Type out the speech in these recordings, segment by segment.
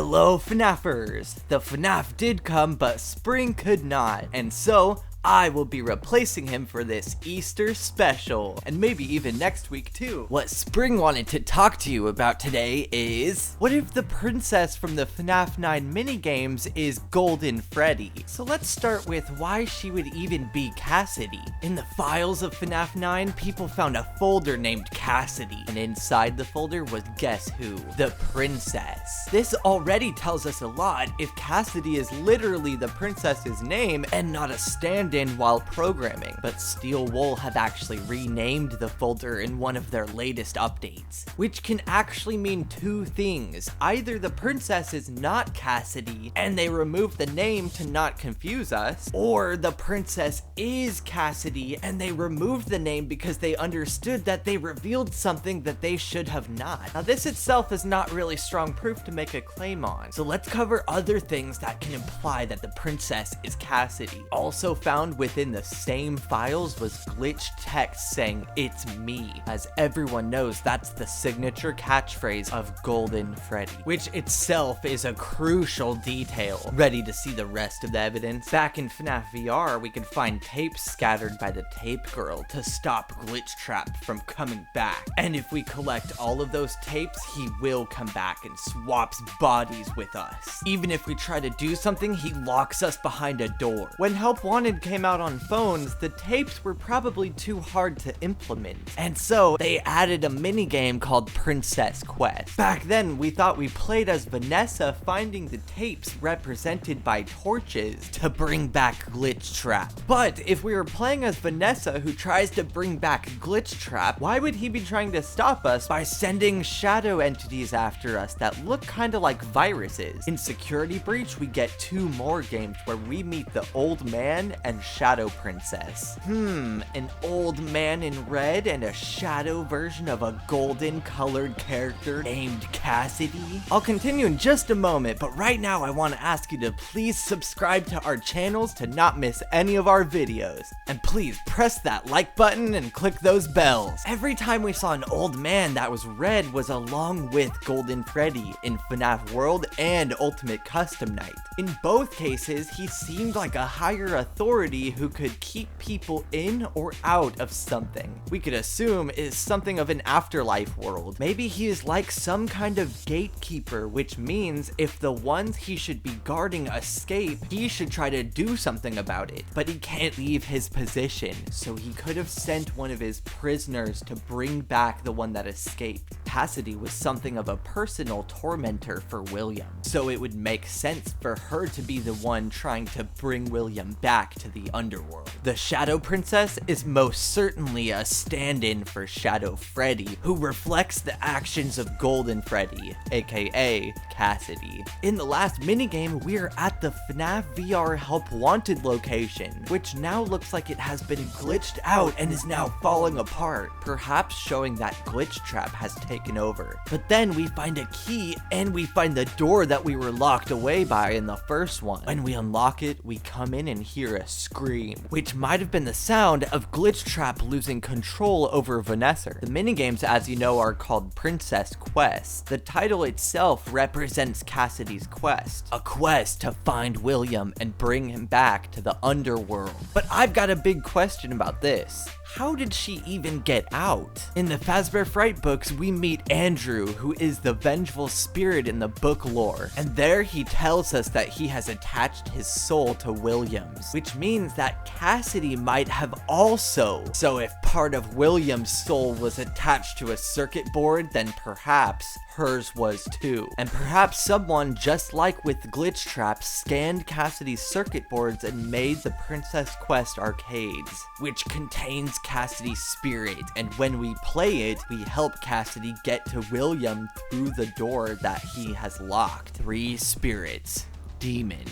Hello FNAFers! The FNAF did come, but spring could not, and so I will be replacing him for this Easter special, and maybe even next week too. What Spring wanted to talk to you about today is, what if the princess from the FNAF 9 minigames is Golden Freddy? So let's start with why she would even be Cassidy. In the files of FNAF 9, people found a folder named Cassidy, and inside the folder was guess who? The princess. This already tells us a lot if Cassidy is literally the princess's name and not a stand-in while programming, but Steel Wool have actually renamed the folder in one of their latest updates, which can actually mean two things. Either the princess is not Cassidy and they removed the name to not confuse us, or the princess is Cassidy and they removed the name because they understood that they revealed something that they should have not. Now this itself is not really strong proof to make a claim on, so let's cover other things that can imply that the princess is Cassidy. Also found within the same files was glitched text saying "it's me." As everyone knows, that's the signature catchphrase of Golden Freddy, which itself is a crucial detail. Ready to see the rest of the evidence? Back in FNAF VR, we could find tapes scattered by the tape girl to stop Glitchtrap from coming back. And if we collect all of those tapes, he will come back and swaps bodies with us. Even if we try to do something, he locks us behind a door. When Help Wanted came out on phones, the tapes were probably too hard to implement, and so they added a minigame called Princess Quest. Back then, we thought we played as Vanessa finding the tapes represented by torches to bring back Glitchtrap. But if we were playing as Vanessa who tries to bring back Glitchtrap, why would he be trying to stop us by sending shadow entities after us that look kinda like viruses? In Security Breach, we get two more games where we meet the old man and Shadow Princess. An old man in red and a shadow version of a golden colored character named Cassidy? I'll continue in just a moment, but right now I want to ask you to please subscribe to our channels to not miss any of our videos. And please press that like button and click those bells. Every time we saw an old man that was red was along with Golden Freddy in FNAF World and Ultimate Custom Night. In both cases, he seemed like a higher authority who could keep people in or out of something. We could assume is something of an afterlife world. Maybe he is like some kind of gatekeeper, which means if the ones he should be guarding escape, he should try to do something about it. But he can't leave his position, so he could have sent one of his prisoners to bring back the one that escaped. Cassidy was something of a personal tormentor for William, so it would make sense for her to be the one trying to bring William back to the underworld. The Shadow Princess is most certainly a stand-in for Shadow Freddy, who reflects the actions of Golden Freddy, aka Cassidy. In the last minigame, we're at the FNAF VR Help Wanted location, which now looks like it has been glitched out and is now falling apart, perhaps showing that Glitchtrap has taken over. But then we find a key and we find the door that we were locked away by in the first one. When we unlock it, we come in and hear a scream, which might have been the sound of Glitchtrap losing control over Vanessa. The minigames, as you know, are called Princess Quest. The title itself represents Cassidy's quest, a quest to find William and bring him back to the underworld. But I've got a big question about this. How did she even get out? In the Fazbear Fright books, we meet Andrew, who is the vengeful spirit in the book lore, and there he tells us that he has attached his soul to William's, which means that Cassidy might have also. So if part of William's soul was attached to a circuit board, then perhaps hers was too. And perhaps someone, just like with Glitchtrap, scanned Cassidy's circuit boards and made the Princess Quest arcades, which contains Cassidy's spirit, and when we play it, we help Cassidy get to William through the door that he has locked. 3 spirits: demon,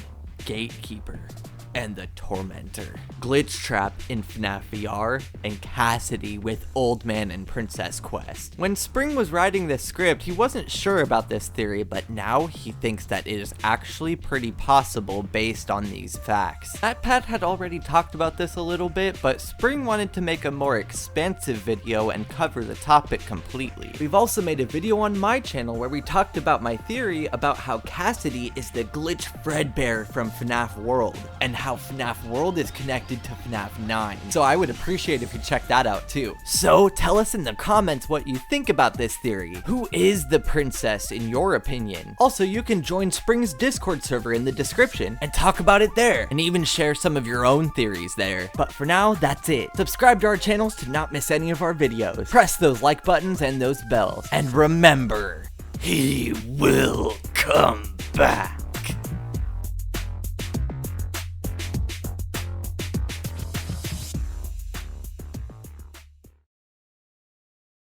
gatekeeper, and the Tormentor, Glitch Trap in FNAF VR, and Cassidy with Old Man and Princess Quest. When Spring was writing this script, he wasn't sure about this theory, but now he thinks that it is actually pretty possible based on these facts. Pat had already talked about this a little bit, but Spring wanted to make a more expansive video and cover the topic completely. We've also made a video on my channel where we talked about my theory about how Cassidy is the Glitch Fredbear from FNAF World, and how FNAF World is connected to FNAF 9. So I would appreciate if you check that out too. So tell us in the comments what you think about this theory. Who is the princess in your opinion? Also, you can join Spring's Discord server in the description and talk about it there, and even share some of your own theories there. But for now, that's it. Subscribe to our channels to not miss any of our videos. Press those like buttons and those bells. And remember, he will come.